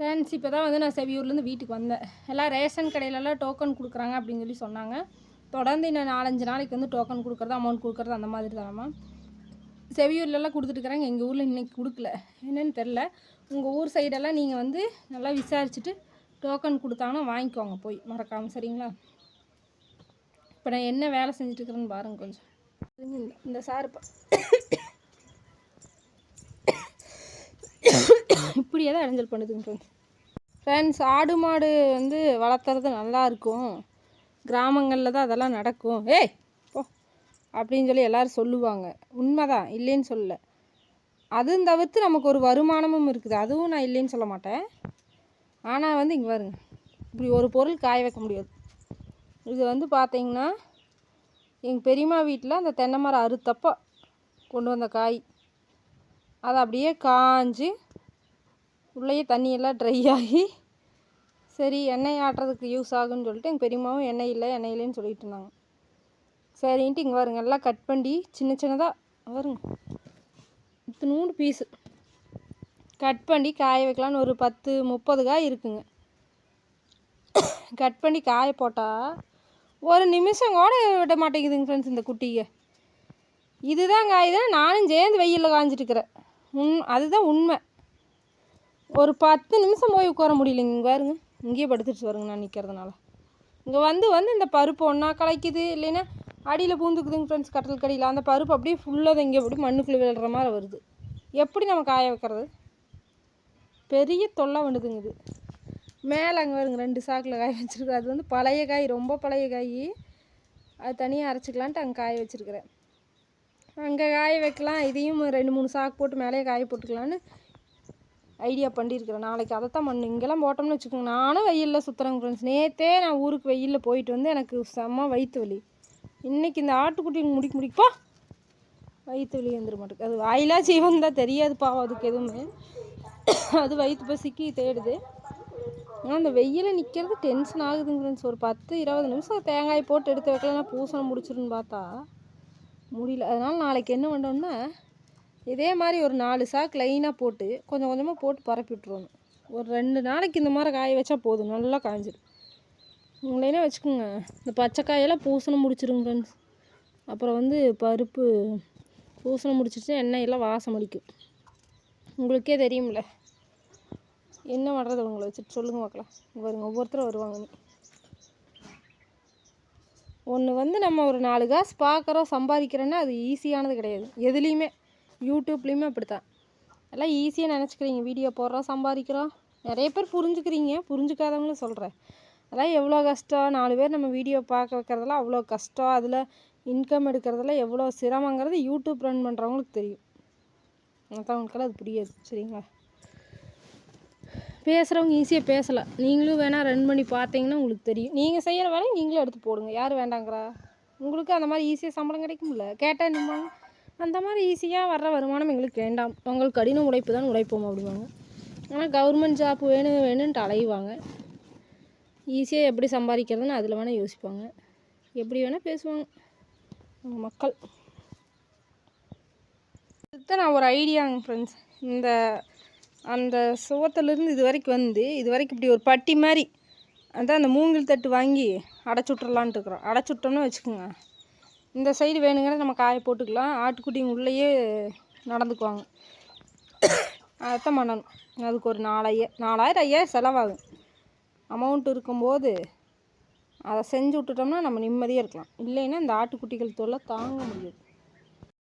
Friends, இப்போ தான் வந்து நான் செவியூர்லேருந்து வீட்டுக்கு வந்தேன். எல்லாம் ரேஷன் கடையிலலாம் டோக்கன் கொடுக்குறாங்க அப்படின்னு சொல்லி சொன்னாங்க. தொடர்ந்து இன்னும் 4-5 நாளைக்கு வந்து டோக்கன் கொடுக்குறது, அமௌண்ட் கொடுக்குறது அந்த மாதிரி தானம்மா. செவியூர்லலாம் கொடுத்துட்டுருக்குறாங்க. எங்கள் ஊரில் இன்றைக்கி கொடுக்கல, என்னென்னு தெரில. உங்கள் ஊர் சைடெல்லாம் நீங்கள் வந்து நல்லா விசாரிச்சுட்டு டோக்கன் கொடுத்தாங்கன்னா வாங்கிக்கோங்க போய் மறக்காமல், சரிங்களா? இப்போ நான் என்ன வேலை செஞ்சுட்டுருக்குறேன்னு பாருங்கள் கொஞ்சம். இந்த சார் இப்படியே தான் இடைஞ்சல் பண்ணுதுங்க ஃப்ரெண்ட்ஸ். ஆடு மாடு வந்து வளர்த்துறது நல்லாயிருக்கும், கிராமங்களில் தான் அதெல்லாம் நடக்கும். ஏய் போ அப்படின்னு சொல்லி எல்லோரும் சொல்லுவாங்க. உண்மைதான், இல்லைன்னு சொல்லலை. அதுவும் தவிர்த்து நமக்கு ஒரு வருமானமும் இருக்குது, அதுவும் நான் இல்லைன்னு சொல்ல மாட்டேன். ஆனால் வந்து இங்கே பாருங்க, இப்படி ஒரு பொருள் காய வைக்க முடியாது. இது வந்து பார்த்திங்கன்னா எங்கள் பெரியம்மா வீட்டில் அந்த தென்னை மரம் அறுத்தப்போ கொண்டு வந்த காய். அதை அப்படியே காஞ்சி உள்ளேயே தண்ணியெல்லாம் ட்ரை ஆகி சரி எண்ணெய் ஆட்டுறதுக்கு யூஸ் ஆகுன்னு சொல்லிட்டு எங்கள் பெரியம்மாவும் எண்ணெய் இல்லைன்னு சொல்லிட்டு இருந்தாங்க. சரின்ட்டு இங்கே வருங்க எல்லாம் கட் பண்ணி சின்ன சின்னதாக வருங்க இத்தினூண்டு பீஸு கட் பண்ணி காய வைக்கலான்னு ஒரு 10-30 காய் இருக்குங்க. கட் பண்ணி காய போட்டால் ஒரு நிமிஷம் கூட விட மாட்டேங்குதுங்க ஃப்ரெண்ட்ஸ் இந்த குட்டிங்க. இதுதான் காய் தான் நானும் சேர்ந்து வெயிலில் காய்ஞ்சிட்டுருக்கிறேன். அதுதான் உண்மை. ஒரு 10 நிமிஷம் போய் உட்கார முடியலைங்க. இங்கே பாருங்க, இங்கேயே படுத்துட்டு வருங்க நான் நிற்கிறதுனால. இங்கே வந்து இந்த பருப்பு ஒன்றா கலைக்குது, இல்லைன்னா அடியில் பூந்துக்குதுங்க ஃப்ரெண்ட்ஸ், கட்டல் கடியில். அந்த பருப்பு அப்படியே ஃபுல்லாக இங்கே அப்படி மண்ணுக்குள்ளே விழுற மாதிரி வருது. எப்படி நம்ம காய வைக்கிறது? பெரிய தொல்லை பண்ணுதுங்க இது. மேலே அங்கே வருங்க 2 சாக்கில் காய வச்சுருக்கேன். அது வந்து பழைய காய், ரொம்ப பழைய காய். அது தனியாக அரைச்சிக்கலான்ட்டு அங்கே காய வச்சுருக்கிறேன். அங்கே காய வைக்கலாம், இதையும் 2-3 சாக்கு போட்டு மேலேயே காய போட்டுக்கலான்னு ஐடியா பண்ணியிருக்கிறேன். நாளைக்கு அதைத்தான் பண்ணு. இங்கெல்லாம் போட்டோம்னு வச்சுக்கோங்க, நானும் வெயிலில் சுற்றுறேங்க ஃப்ரெண்ட்ஸ். நேற்றே நான் ஊருக்கு வெயிலில் போயிட்டு வந்து எனக்கு செம்ம வயிற்று வலி. இன்றைக்கி இந்த ஆட்டுக்குட்டி முடிப்பா வயிற்று வலி வந்துட மாட்டேங்குது. அது வாயிலா ஜீவன் தான், தெரியாது பாவம் அதுக்கு எதுவுமே. அது வயிற்று பசிக்கு தேடுது. ஆனால் அந்த வெயிலில் நிற்கிறது டென்ஷன் ஆகுதுங்க ஃப்ரெண்ட்ஸ். ஒரு 10-20 நிமிஷம் தேங்காய் போட்டு எடுத்து வைக்கலாம், பூசணம் முடிச்சிருன்னு பார்த்தா முடியல. அதனால் நாளைக்கு என்ன பண்ணோம்னா இதே மாதிரி ஒரு 4 சாக்கு லைனாக போட்டு கொஞ்சம் கொஞ்சமாக போட்டு பரப்பி விட்ருவோம். ஒரு 2 நாளைக்கு இந்த மாதிரி காய வச்சா போதும், நல்லா காய்ஞ்சிடும். உங்களைனா வச்சுக்கோங்க, இந்த பச்சைக்காயெல்லாம் பூசணம் முடிச்சிருங்க ஃப்ரெண்ட்ஸ். அப்புறம் வந்து பருப்பு பூசணம் முடிச்சிருச்சுன்னா எண்ணெயெல்லாம் வாசம் அடிக்கும். உங்களுக்கே தெரியும்ல என்ன பண்ணுறது. உங்களை வச்சுட்டு சொல்லுங்கள் பார்க்கலாம். வருங்க ஒவ்வொருத்தரும் வருவாங்க. ஒன்று வந்து நம்ம ஒரு 4 காசு பார்க்குறோம், சம்பாதிக்கிறோன்னா அது ஈஸியானது கிடையாது. எதுலேயுமே யூடியூப்லேயுமே அப்படித்தான். எல்லாம் ஈஸியாக நினச்சிக்கிறீங்க, வீடியோ போடுறோம் சம்பாதிக்கிறோம். நிறைய பேர் புரிஞ்சுக்கிறீங்க, புரிஞ்சுக்காதவங்களும் சொல்கிறேன். அதெல்லாம் எவ்வளோ கஷ்டம். 4 பேர் நம்ம வீடியோ பார்க்க வைக்கிறதெல்லாம் அவ்வளோ கஷ்டம். அதில் இன்கம் எடுக்கிறதெல்லாம் எவ்வளோ சிரமங்கிறது யூடியூப் ரன் பண்ணுறவங்களுக்கு தெரியும். மற்றவங்களுக்கெல்லாம் அது புரியாது, சரிங்களா? பேசுகிறவங்க ஈஸியாக பேசலாம். நீங்களும் வேணால் ரன் பண்ணி பார்த்தீங்கன்னா உங்களுக்கு தெரியும். நீங்கள் செய்கிற வேலையை நீங்களும் எடுத்து போடுங்க, யார் வேண்டாங்கிறா? உங்களுக்கு அந்த மாதிரி ஈஸியாக சம்பளம் கிடைக்கும்ல. கேட்டால் நம்ம அந்த மாதிரி ஈஸியாக வர்ற வருமானம் எங்களுக்கு வேண்டாம், உங்களுக்கு கடின உழைப்பு தான் உழைப்போம் அப்படிவாங்க. ஆனால் கவர்மெண்ட் ஜாப் வேணுன்ட்டு அலைவாங்க. ஈஸியாக எப்படி சம்பாதிக்கிறதுன்னு அதில் வேணால் யோசிப்பாங்க, எப்படி வேணால் பேசுவாங்க மக்கள். இதுதான் நான் ஒரு ஐடியாங்க ஃப்ரெண்ட்ஸ். அந்த சுவத்திலேருந்து இது வரைக்கும் இப்படி ஒரு பட்டி மாதிரி அதான் அந்த மூங்கில் தட்டு வாங்கி அடைச்சி விட்றலான்ட்டு இருக்கிறோம். அடைச்சி விட்டோம்னு வச்சுக்கோங்க, இந்த சைடு வேணுங்கிறத நம்ம காய போட்டுக்கலாம். ஆட்டுக்குட்டிங்க உள்ளேயே நடந்துக்குவாங்க. அதைத்தான் பண்ணணும். அதுக்கு ஒரு 4000-5000 செலவாகும். அமௌண்ட் இருக்கும்போது அதை செஞ்சு விட்டுட்டோம்னா நம்ம நிம்மதியாக இருக்கலாம். இல்லைன்னா இந்த ஆட்டுக்குட்டிகள் தொல்லை தாங்க முடியாது.